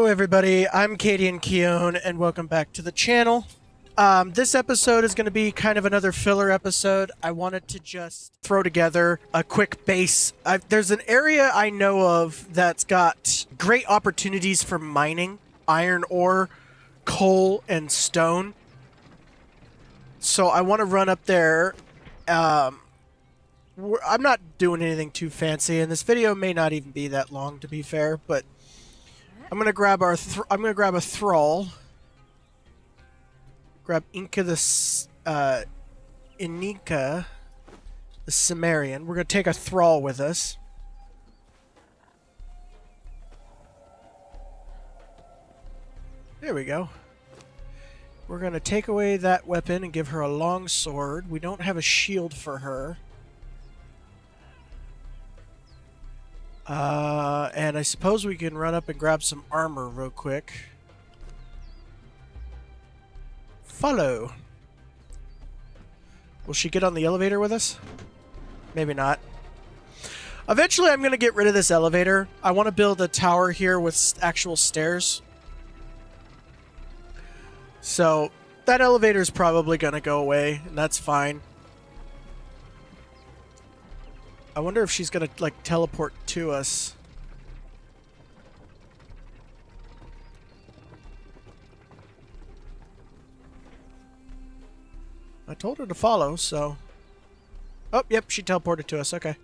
everybody, I'm Katie and Keone, and welcome back to the channel. This episode is going to be kind of another filler episode. I wanted to just throw together a quick base. There's an area I know of that's got great opportunities for mining, iron ore, coal, and stone. So I want to run up there. I'm not doing anything too fancy, and this video may not even be that long, to be fair, but I'm gonna grab a thrall. Grab Inika the Cimmerian. We're gonna take a thrall with us. There we go. We're gonna take away that weapon and give her a long sword. We don't have a shield for her. And I suppose we can run up and grab some armor real quick. Follow. Will she get on the elevator with us? Maybe not. Eventually I'm going to get rid of this elevator. I want to build a tower here with actual stairs. So that elevator is probably going to go away, and that's fine. I wonder if she's going to, like, teleport to us. I told her to follow, so... Oh, yep, she teleported to us. Okay.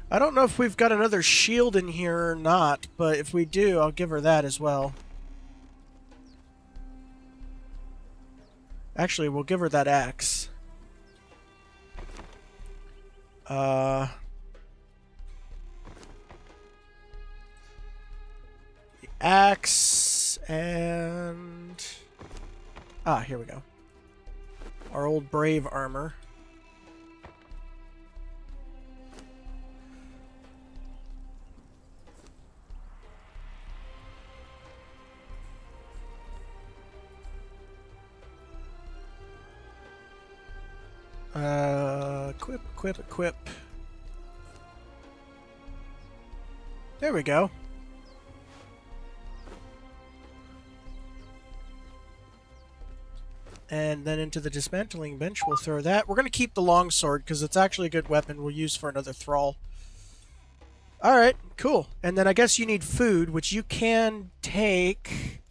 I don't know if we've got another shield in here or not, but if we do, I'll give her that as well. Actually, we'll give her that axe. The axe and... Ah, here we go. Our old brave armor. Equip. There we go. And then into the dismantling bench, we'll throw that. We're going to keep the longsword because it's actually a good weapon we'll use for another thrall. Alright, cool. And then I guess you need food, which you can take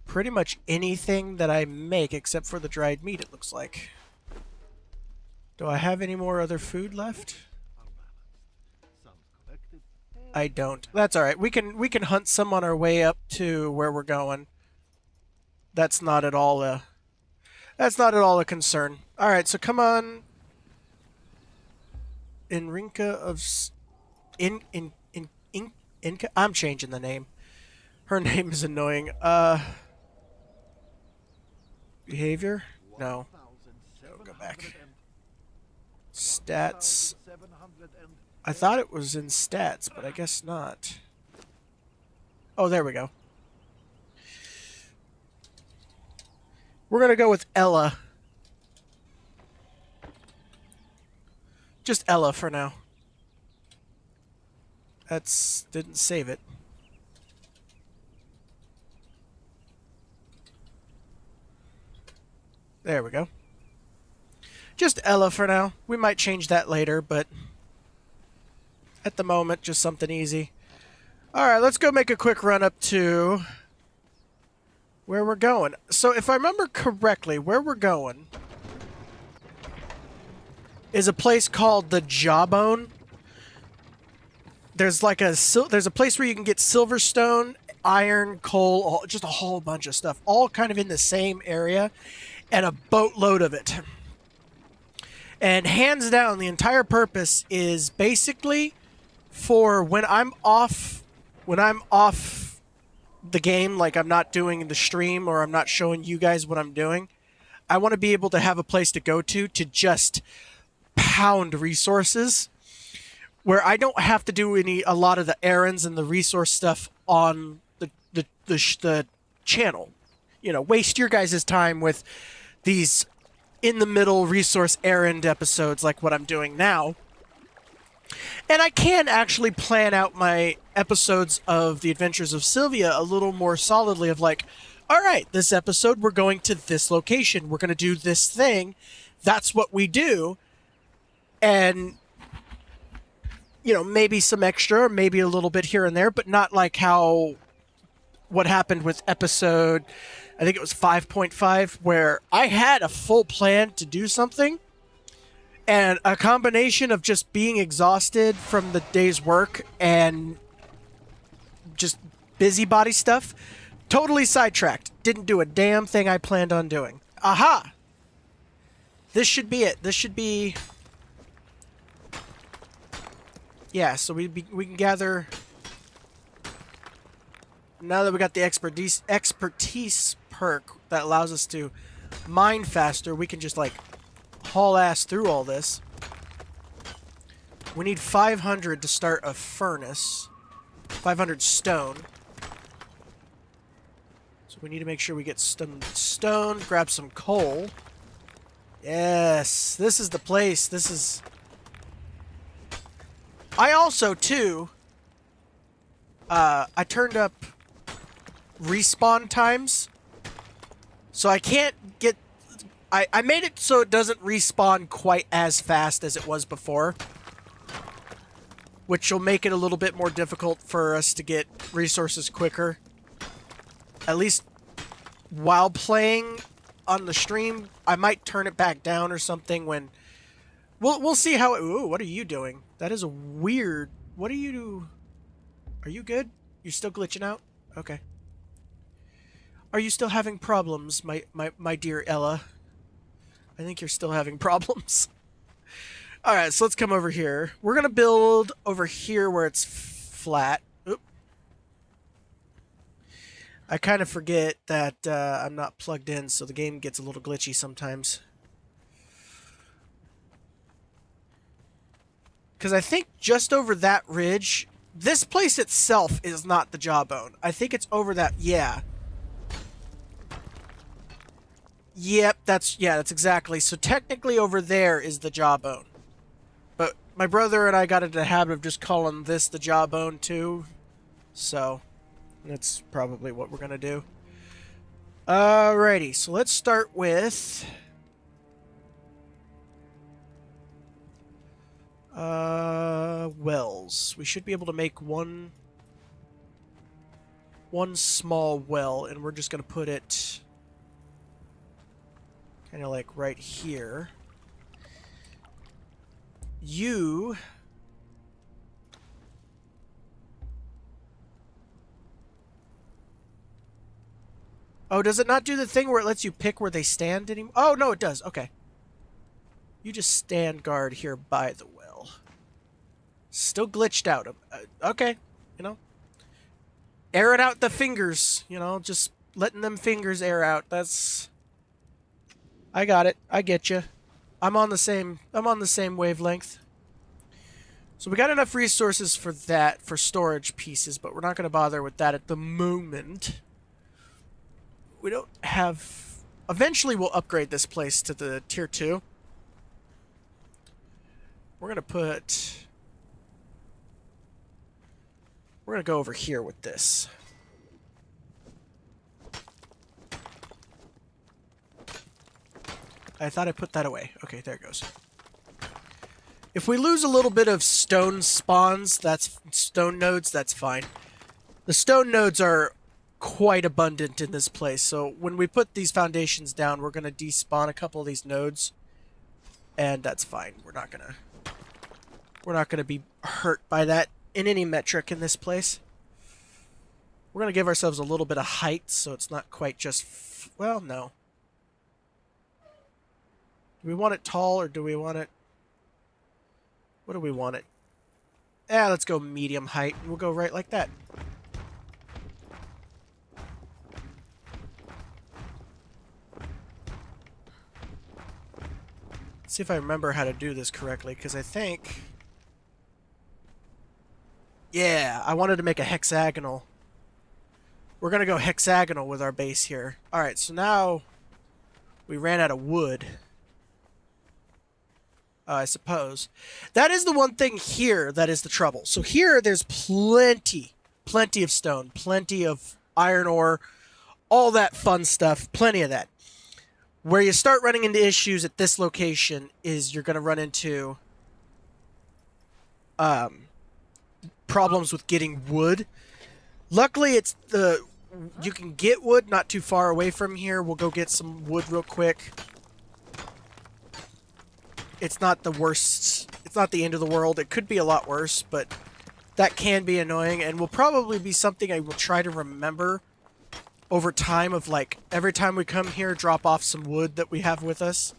pretty much anything that I make except for the dried meat, it looks like. Do I have any more other food left? I don't. That's alright. We can hunt some on our way up to where we're going. That's not at all a concern. All right, so come on. Inka of Inka. I'm changing the name. Her name is annoying. Behavior? No. Go back. Stats. I thought it was in stats, but I guess not. Oh, there we go. We're going to go with Ella. Just Ella for now. Didn't save it. There we go. Just Ella for now. We might change that later, but at the moment, just something easy. Alright, let's go make a quick run up to where we're going. So if I remember correctly, where we're going is a place called the Jawbone. There's like there's a place where you can get silverstone, iron, coal, just a whole bunch of stuff, all kind of in the same area, and a boatload of it. And hands down, the entire purpose is basically for when I'm off the game, like I'm not doing the stream or I'm not showing you guys what I'm doing, I want to be able to have a place to go to just pound resources where I don't have to do a lot of the errands and the resource stuff on the channel. You know, waste your guys' time with these in the middle resource errand episodes like what I'm doing now. And I can actually plan out my episodes of The Adventures of Sylvia a little more solidly of like, all right, this episode we're going to this location. We're going to do this thing. That's what we do. And maybe some extra, maybe a little bit here and there, but not like what happened with episode, I think it was 5.5, where I had a full plan to do something, and a combination of just being exhausted from the day's work and just busybody stuff, totally sidetracked. Didn't do a damn thing I planned on doing. Aha! This should be it. This should be... Yeah, so we can gather... Now that we got the expertise perk that allows us to mine faster, we can just, like, haul ass through all this. We need 500 to start a furnace. 500 stone. So we need to make sure we get stone, grab some coal. Yes, this is the place. This is... I also, too... I turned up respawn times, so I can't get... I made it so it doesn't respawn quite as fast as it was before, which will make it a little bit more difficult for us to get resources quicker. At least while playing on the stream, I might turn it back down or something when... We'll see how... Ooh, what are you doing? That is a weird... What are you... Are you good? You're still glitching out? Okay. Are you still having problems, my dear Ella? I think you're still having problems. Alright, so let's come over here. We're going to build over here where it's flat. Oop. I kind of forget that I'm not plugged in, so the game gets a little glitchy sometimes. Because I think just over that ridge... This place itself is not the jawbone. I think it's over that... Yeah. Yep, that's exactly. So technically over there is the jawbone. But my brother and I got into the habit of just calling this the jawbone too. So that's probably what we're going to do. Alrighty, so let's start with... wells. We should be able to make one small well, and we're just going to put it kind of like right here. You... Oh, does it not do the thing where it lets you pick where they stand anymore? Oh, no, it does. Okay. You just stand guard here by the well. Still glitched out. Okay, air it out the fingers. Just letting them fingers air out. That's... I got it. I get you. I'm on the same wavelength. So we got enough resources for that, for storage pieces, but we're not going to bother with that at the moment. We don't have... Eventually we'll upgrade this place to the tier 2. We're going to put... We're going to go over here with this. I thought I put that away. Okay, there it goes. If we lose a little bit of stone spawns, stone nodes, that's fine. The stone nodes are quite abundant in this place, so when we put these foundations down, we're going to despawn a couple of these nodes, and that's fine. We're not going to be hurt by that in any metric in this place. We're going to give ourselves a little bit of height, so it's not quite just... Well, no. Do we want it tall, or do we want it... What do we want it? Yeah, let's go medium height, and we'll go right like that. Let's see if I remember how to do this correctly, because I think... Yeah, I wanted to make a hexagonal. We're going to go hexagonal with our base here. Alright, so now we ran out of wood. I suppose. That is the one thing here that is the trouble. So here, there's plenty of stone, plenty of iron ore, all that fun stuff, plenty of that. Where you start running into issues at this location is you're going to run into problems with getting wood. Luckily, you can get wood not too far away from here. We'll go get some wood real quick. It's not the worst. It's not the end of the world. It could be a lot worse, but that can be annoying, and will probably be something I will try to remember over time of, like, every time we come here, drop off some wood that we have with us.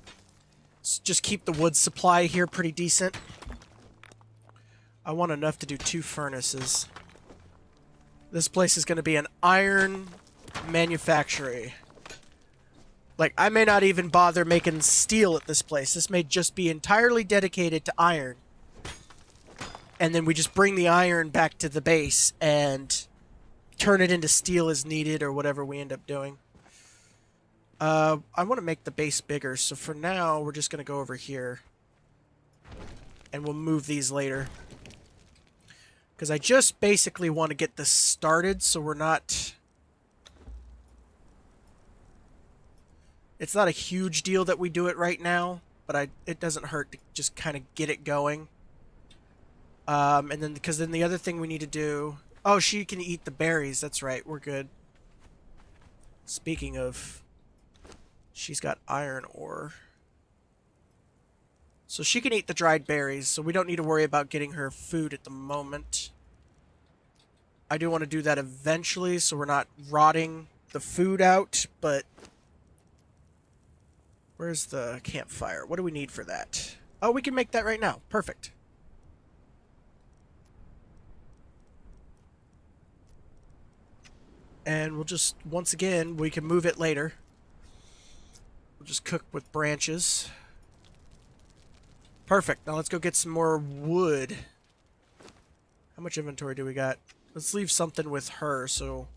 Just keep the wood supply here pretty decent. I want enough to do 2 furnaces. This place is going to be an iron manufactory. Like, I may not even bother making steel at this place. This may just be entirely dedicated to iron. And then we just bring the iron back to the base and turn it into steel as needed or whatever we end up doing. I want to make the base bigger, so for now, we're just going to go over here. And we'll move these later. Because I just basically want to get this started so we're not... It's not a huge deal that we do it right now, but it doesn't hurt to just kind of get it going. And then, because then the other thing we need to do... Oh, she can eat the berries. That's right. We're good. Speaking of... She's got iron ore. So she can eat the dried berries, so we don't need to worry about getting her food at the moment. I do want to do that eventually, so we're not rotting the food out, but... Where's the campfire? What do we need for that? Oh, we can make that right now. Perfect. And we'll just, once again, we can move it later. We'll just cook with branches. Perfect. Now let's go get some more wood. How much inventory do we got? Let's leave something with her, so...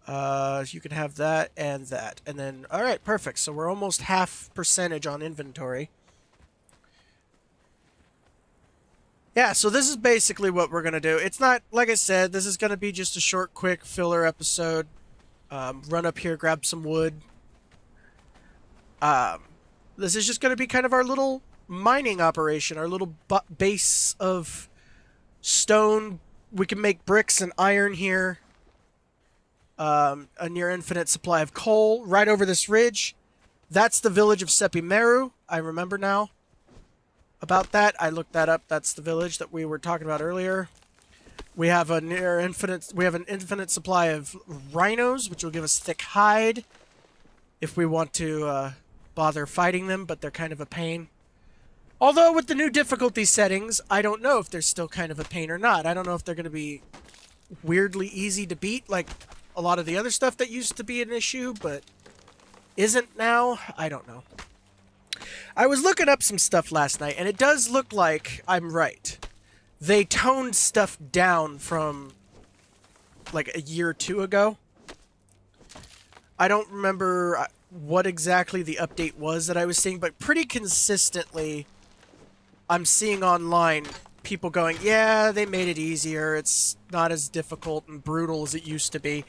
you can have that and that. And then, alright, perfect. So we're almost half percentage on inventory. Yeah, so this is basically what we're going to do. It's not, like I said, this is going to be just a short, quick filler episode. Run up here, grab some wood. This is just going to be kind of our little mining operation, our little base of stone. We can make bricks and iron here. A near infinite supply of coal right over this ridge. That's the village of Sepimeru. I remember now about that. I looked that up. That's the village that we were talking about earlier. We have an infinite supply of rhinos, which will give us thick hide if we want to bother fighting them, but they're kind of a pain. Although with the new difficulty settings, I don't know if they're still kind of a pain or not. I don't know if they're going to be weirdly easy to beat, like a lot of the other stuff that used to be an issue, but isn't now. I don't know. I was looking up some stuff last night, and it does look like I'm right. They toned stuff down from like a year or 2 ago. I don't remember what exactly the update was that I was seeing, but pretty consistently I'm seeing online people going, yeah, they made it easier. It's not as difficult and brutal as it used to be.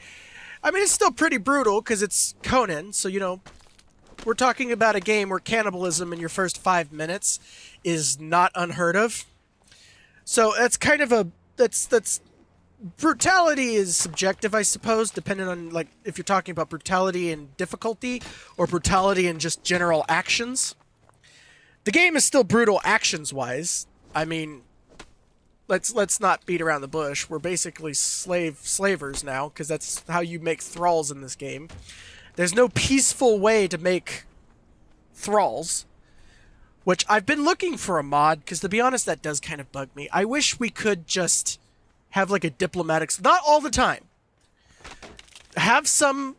I mean, it's still pretty brutal because it's Conan, so, you know, we're talking about a game where cannibalism in your first 5 minutes is not unheard of. So that's kind of a... That's brutality is subjective, I suppose, depending on, like, if you're talking about brutality and difficulty or brutality and just general actions. The game is still brutal actions-wise. I mean, let's not beat around the bush. We're basically slavers now, because that's how you make thralls in this game. There's no peaceful way to make thralls, which I've been looking for a mod, because to be honest, that does kind of bug me. I wish we could just have like a diplomatic... Not all the time. Have some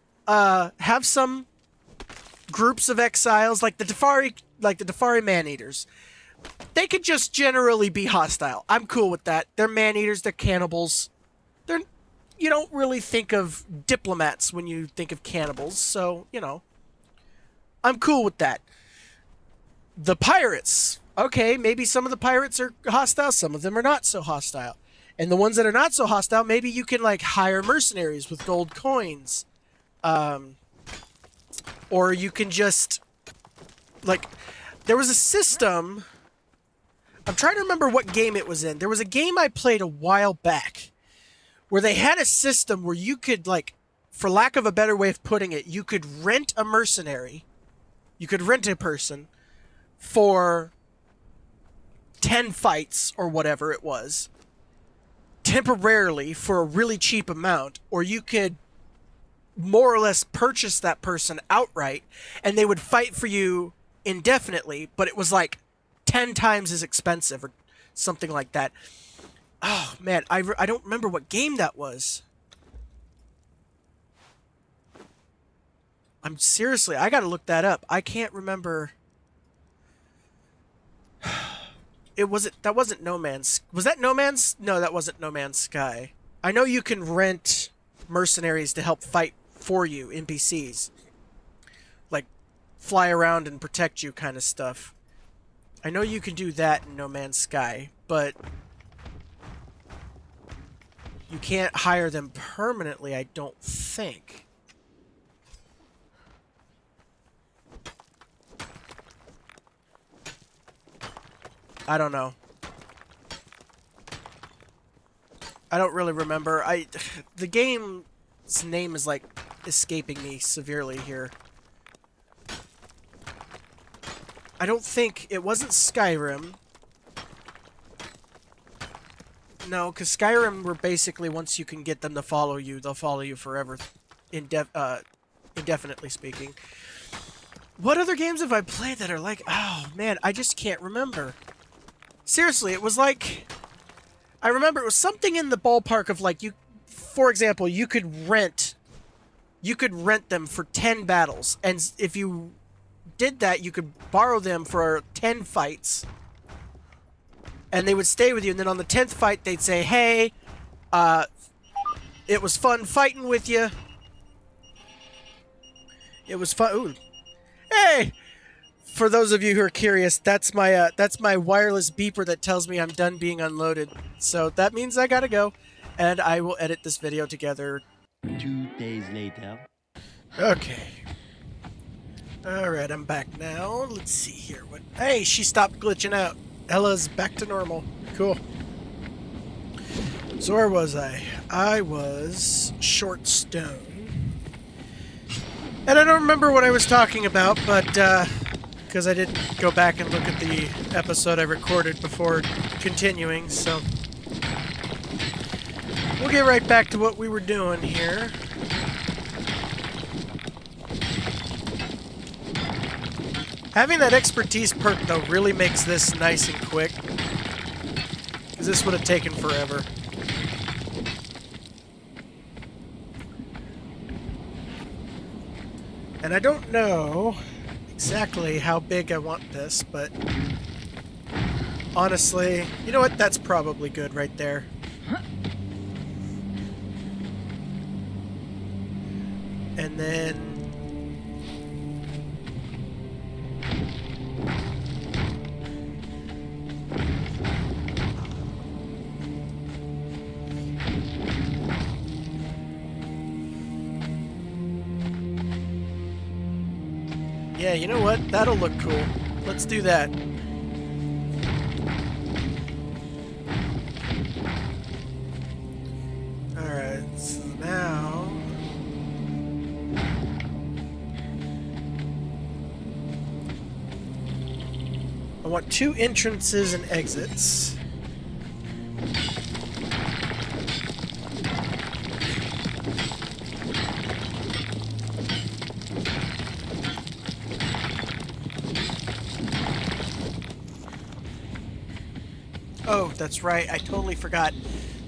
groups of exiles, like the Dafari man-eaters. They could just generally be hostile. I'm cool with that. They're man-eaters, they're cannibals. You don't really think of diplomats when you think of cannibals, so, you know. I'm cool with that. The pirates. Okay, maybe some of the pirates are hostile, some of them are not so hostile. And the ones that are not so hostile, maybe you can like hire mercenaries with gold coins. Um, or you can just like there was a system. I'm trying to remember what game it was in. There was a game I played a while back where they had a system where you could like, for lack of a better way of putting it, you could rent a mercenary. You could rent a person for 10 fights or whatever it was, temporarily for a really cheap amount, or you could more or less purchase that person outright and they would fight for you indefinitely, but it was like 10 times as expensive or something like that. Oh man, I don't remember what game that was. I'm seriously, I gotta look that up. I can't remember. That wasn't No Man's... Was that No Man's... No, that wasn't No Man's Sky. I know you can rent mercenaries to help fight for you, NPCs. Like, fly around and protect you kind of stuff. I know you can do that in No Man's Sky, but you can't hire them permanently, I don't think. I don't know. I don't really remember. The game's name is like escaping me severely here. I don't think it wasn't Skyrim. No, because Skyrim were basically, once you can get them to follow you, they'll follow you forever, indefinitely speaking. What other games have I played that are like, oh man, I just can't remember. Seriously, it was like, I remember it was something in the ballpark of like, you, for example, you could rent them for 10 battles, and if you did that, you could borrow them for 10 fights, and they would stay with you, and then on the 10th fight, they'd say, hey, it was fun fighting with you. It was fun. Ooh. Hey! For those of you who are curious, that's my wireless beeper that tells me I'm done being unloaded. So that means I gotta go, and I will edit this video together. 2 days later. Okay. Alright, I'm back now. Let's see here. What? Hey, she stopped glitching out. Ella's back to normal. Cool. So where was I? I was Short Stone. And I don't remember what I was talking about, but, because I didn't go back and look at the episode I recorded before continuing, so we'll get right back to what we were doing here. Having that expertise perk, though, really makes this nice and quick, because this would have taken forever. And I don't know exactly how big I want this, but honestly, you know what? That's probably good right there. And then yeah, you know what? That'll look cool. Let's do that. Alright, so now I want 2 entrances and exits. Oh, that's right. I totally forgot.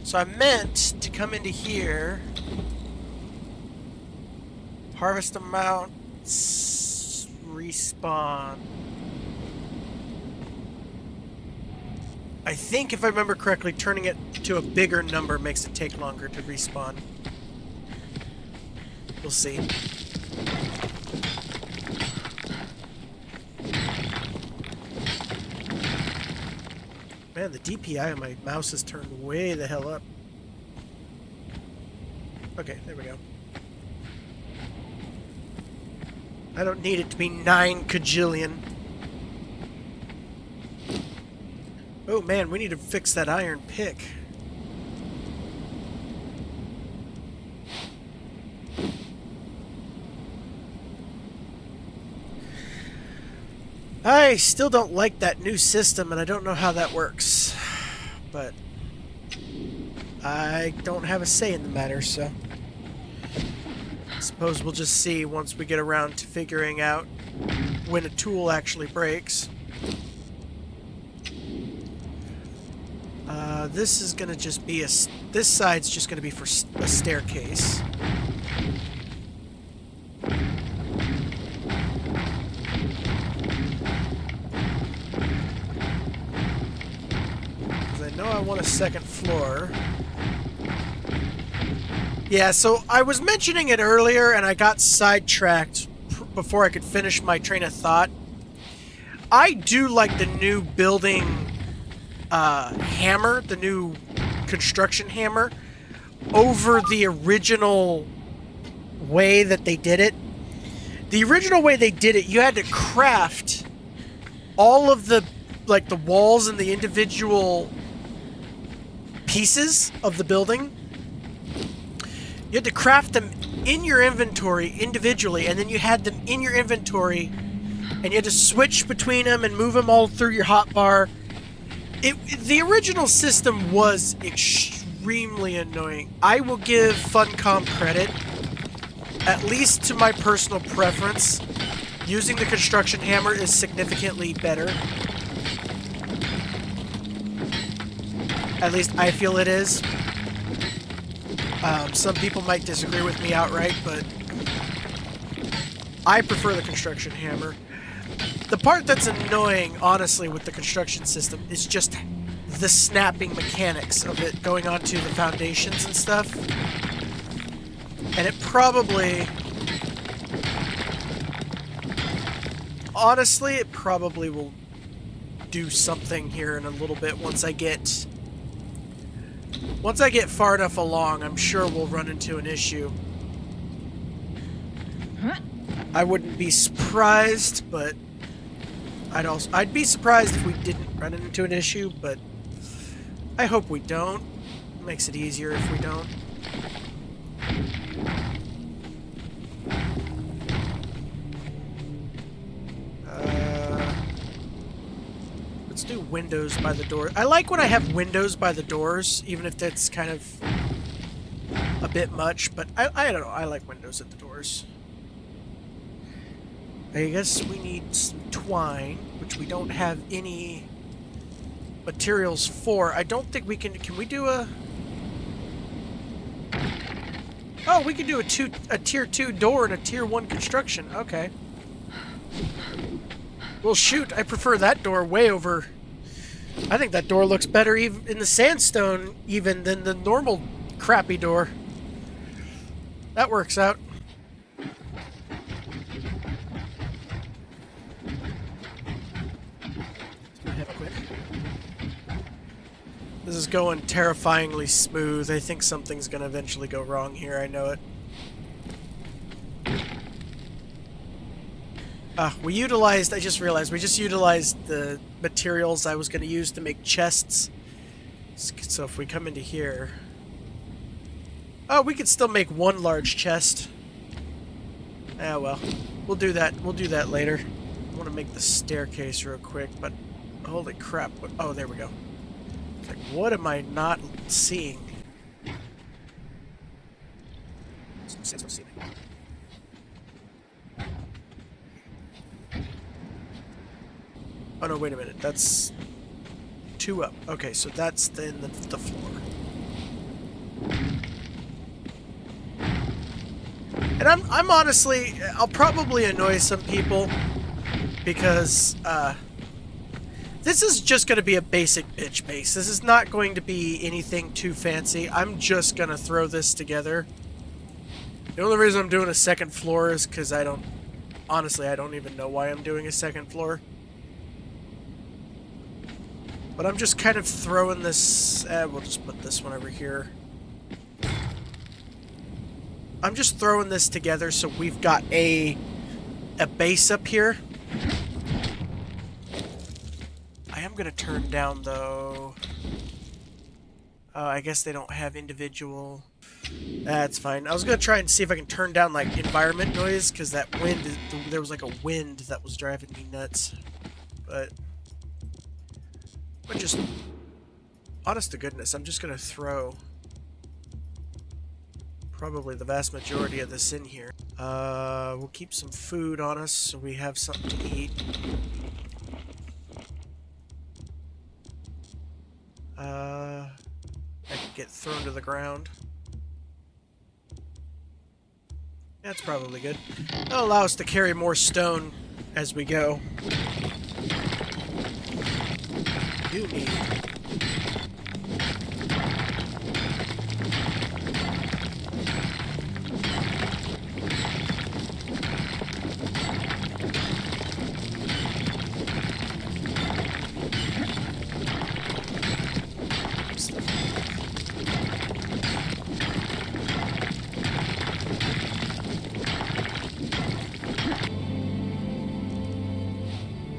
So I meant to come into here, harvest amounts, respawn. I think, if I remember correctly, turning it to a bigger number makes it take longer to respawn. We'll see. Man, the DPI on my mouse is turned way the hell up. Okay, there we go. I don't need it to be 9 kajillion. Oh man, we need to fix that iron pick. I still don't like that new system, and I don't know how that works. But I don't have a say in the matter, so I suppose we'll just see once we get around to figuring out when a tool actually breaks. This is gonna just be this side's just gonna be for a staircase. I want a second floor. Yeah, so I was mentioning it earlier and I got sidetracked before I could finish my train of thought. I do like the new building hammer, the new construction hammer, over the original way that they did it. The original way they did it, you had to craft all of the, like, the walls and the individual pieces of the building. You had to craft them in your inventory individually, and then you had them in your inventory, and you had to switch between them and move them all through your hotbar. The original system was extremely annoying. I will give Funcom credit, at least to my personal preference. Using the construction hammer is significantly better. At least I feel it is. Some people might disagree with me outright, but I prefer the construction hammer. The part that's annoying, honestly, with the construction system is just the snapping mechanics of it going onto the foundations and stuff. And it probably... honestly, it probably will do something here in a little bit once I get far enough along. I'm sure we'll run into an issue. I wouldn't be surprised, but I'd be surprised if we didn't run into an issue, but I hope we don't. It makes it easier if we don't. Let's do windows by the door. I like when I have windows by the doors, even if that's kind of a bit much, but I don't know. I like windows at the doors. I guess we need some twine, which we don't have any materials for. I don't think we can... Can we do a... Oh, we can do a tier 2 door and a tier 1 construction. Okay. Well, shoot, I prefer that door way over... I think that door looks better even in the sandstone even than the normal crappy door. That works out. This is going terrifyingly smooth. I think something's gonna eventually go wrong here. I know it. I just realized we just utilized the materials I was going to use to make chests. So if we come into here... Oh, we could still make one large chest. Ah, well. We'll do that. We'll do that later. I want to make the staircase real quick, but... Holy crap. Oh, there we go. It's like, what am I not seeing? Oh no, wait a minute. That's 2 up. Okay, so that's then the floor. And I'm honestly, I'll probably annoy some people because this is just going to be a basic bitch base. This is not going to be anything too fancy. I'm just going to throw this together. The only reason I'm doing a second floor is because honestly, I don't even know why I'm doing a second floor. But I'm just kind of throwing this... we'll just put this one over here. I'm just throwing this together so we've got a base up here. I am going to turn down, though... I guess they don't have individual... That's fine. I was going to try and see if I can turn down, like, environment noise, because that wind... There was, like, a wind that was driving me nuts. But... I'm just... Honest to goodness, I'm just going to throw... probably the vast majority of this in here. We'll keep some food on us so we have something to eat. I could get thrown to the ground. That's probably good. That'll allow us to carry more stone as we go. Do need.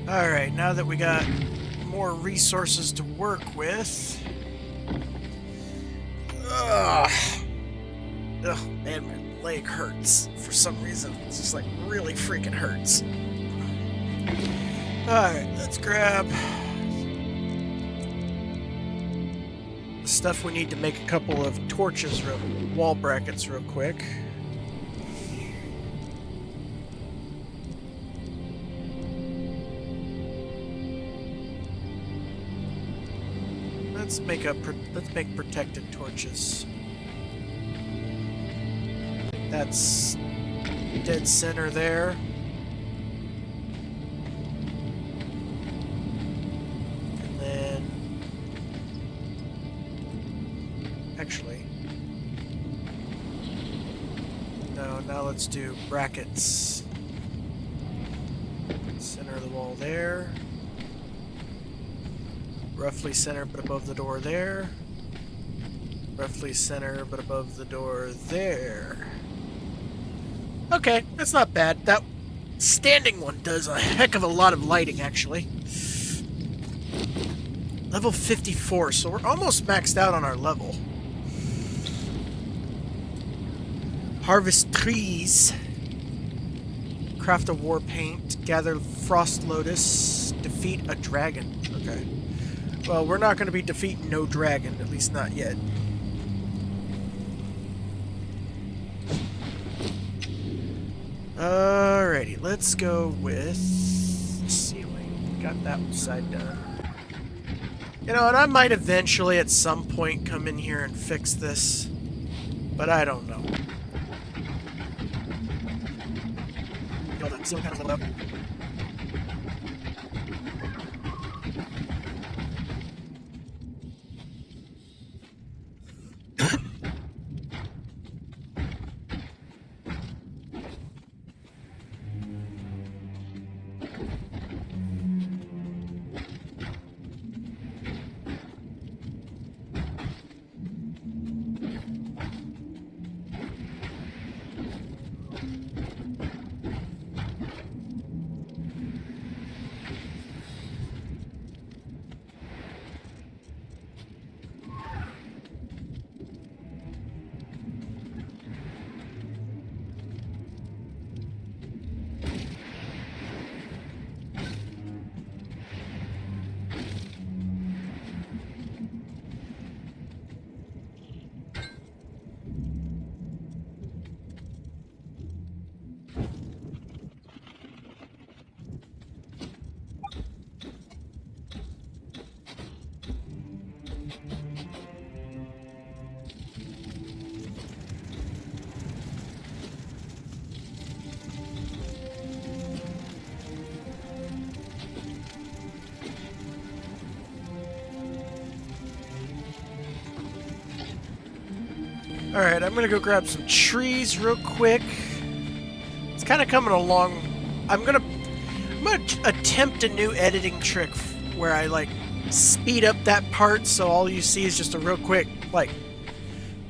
Alright, now that we got more resources to work with... Ugh, man, my leg hurts for some reason. It's just like really freaking hurts. Alright, let's grab the stuff we need to make a couple of torches, wall brackets real quick. Let's make protected torches. That's dead center there. And then actually no, now let's do brackets. Center of the wall there. Roughly center but above the door there. Roughly center but above the door there. Okay, that's not bad. That standing one does a heck of a lot of lighting, actually. Level 54, so we're almost maxed out on our level. Harvest trees. Craft a war paint. Gather frost lotus. Defeat a dragon. Okay. Well, we're not going to be defeating no dragon, at least not yet. Alrighty, let's go with ceiling. Got that side done. You know, and I might eventually at some point come in here and fix this, but I don't know. Hold on, ceiling panels lit up. Alright, I'm gonna go grab some trees real quick. It's kind of coming along. I'm gonna attempt a new editing trick where I like speed up that part so all you see is just a real quick, like,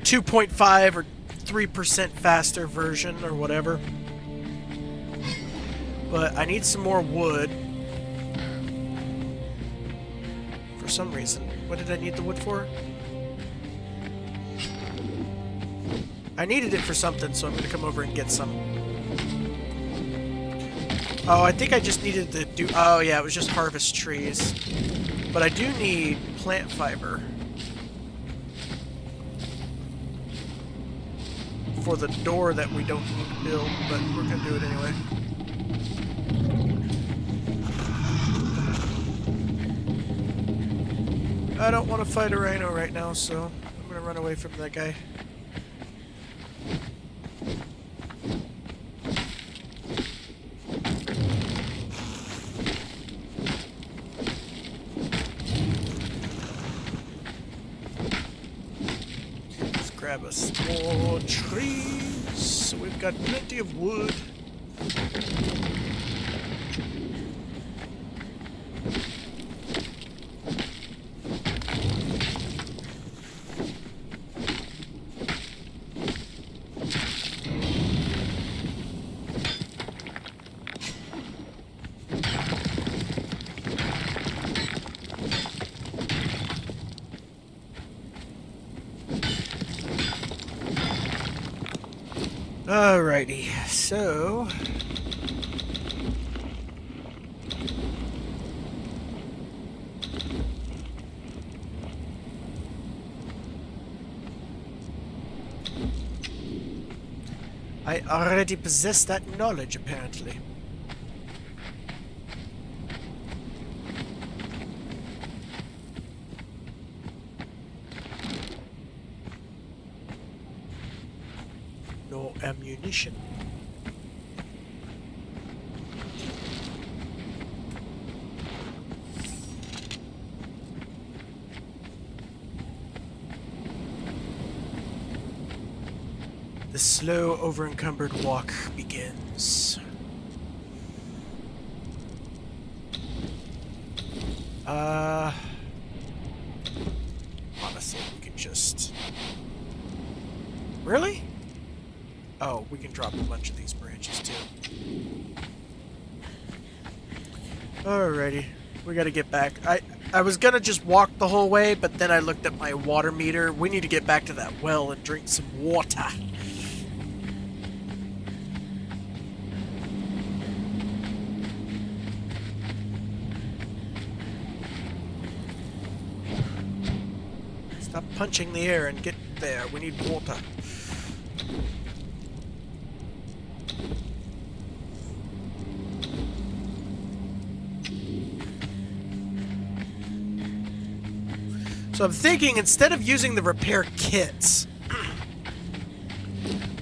2.5 or 3% faster version or whatever. But I need some more wood. For some reason. What did I need the wood for? I needed it for something, so I'm going to come over and get some. Oh, I think I just needed to do... Oh, yeah, it was just harvest trees. But I do need plant fiber. For the door that we don't need to build, but we're going to do it anyway. I don't want to fight a rhino right now, so I'm going to run away from that guy. Let's grab us more trees, so we've got plenty of wood. Alrighty, so... I already possess that knowledge, apparently. No ammunition. The slow, over-encumbered walk begins. Honestly, we can just... Really? Oh, we can drop a bunch of these branches, too. Alrighty. We gotta get back. I was gonna just walk the whole way, but then I looked at my water meter. We need to get back to that well and drink some water. Stop punching the air and get there. We need water. So I'm thinking, instead of using the repair kits,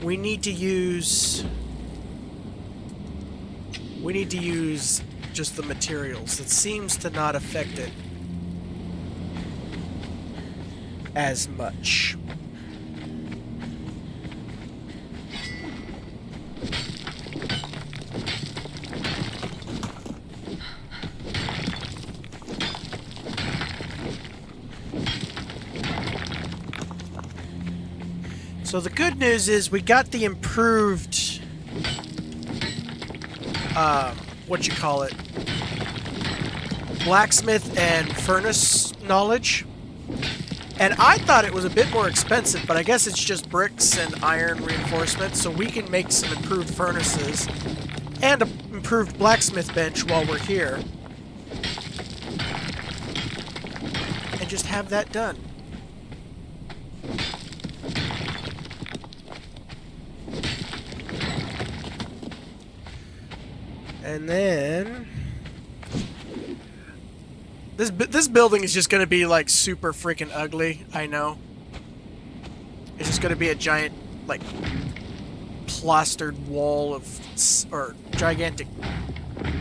we need to use just the materials. It seems to not affect it as much. So the good news is we got the improved, what you call it, blacksmith and furnace knowledge. And I thought it was a bit more expensive, but I guess it's just bricks and iron reinforcement, so we can make some improved furnaces and an improved blacksmith bench while we're here. And just have that done. And then this building is just going to be like super freaking ugly, I know. It's just going to be a giant like plastered wall of or gigantic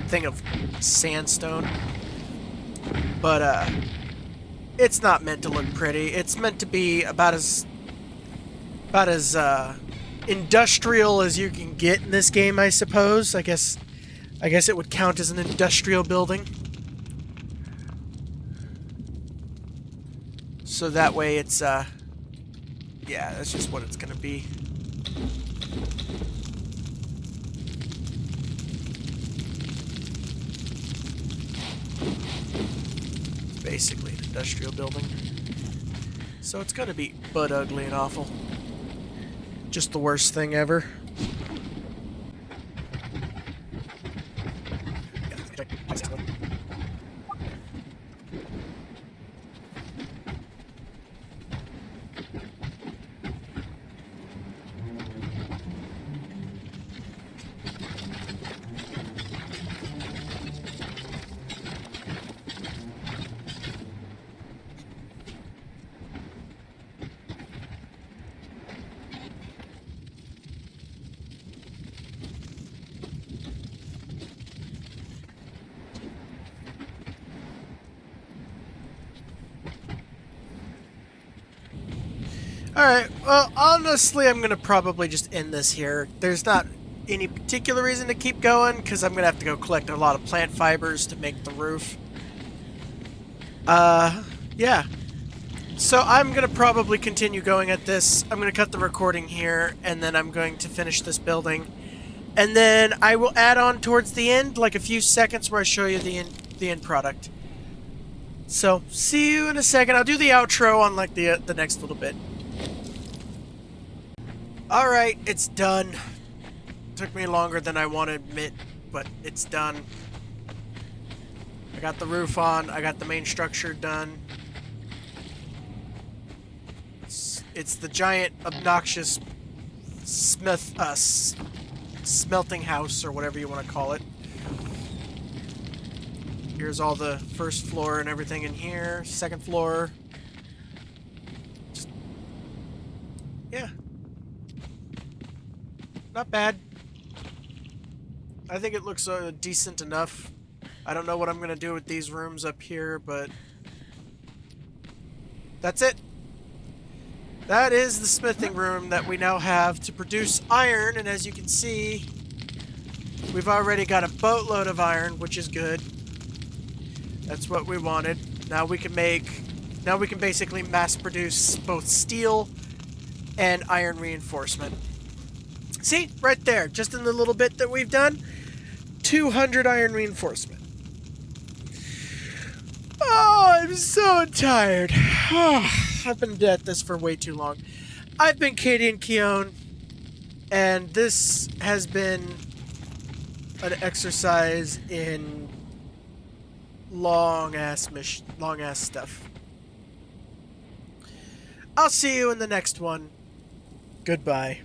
thing of sandstone. But it's not meant to look pretty. It's meant to be about as industrial as you can get in this game, I suppose. I guess it would count as an industrial building. So that way it's, yeah, that's just what it's gonna be. Basically an industrial building. So it's gonna be butt ugly and awful. Just the worst thing ever. Alright, well, honestly, I'm going to probably just end this here. There's not any particular reason to keep going, because I'm going to have to go collect a lot of plant fibers to make the roof. Yeah. So I'm going to probably continue going at this. I'm going to cut the recording here, and then I'm going to finish this building. And then I will add on towards the end, like a few seconds where I show you the end product. So, see you in a second. I'll do the outro on, like, the next little bit. Alright, it's done. Took me longer than I want to admit, but it's done. I got the roof on, I got the main structure done. It's the giant, obnoxious smelting house, or whatever you want to call it. Here's all the first floor and everything in here. Second floor. Yeah. Not bad. I think it looks decent enough. I don't know what I'm going to do with these rooms up here, but that's it. That is the smithing room that we now have to produce iron, and as you can see, we've already got a boatload of iron, which is good. That's what we wanted. Now we can basically mass produce both steel and iron reinforcement. See, right there, just in the little bit that we've done, 200 iron reinforcement. Oh, I'm so tired. Oh, I've been at this for way too long. I've been Katie and Keon, and this has been an exercise in long-ass stuff. I'll see you in the next one. Goodbye.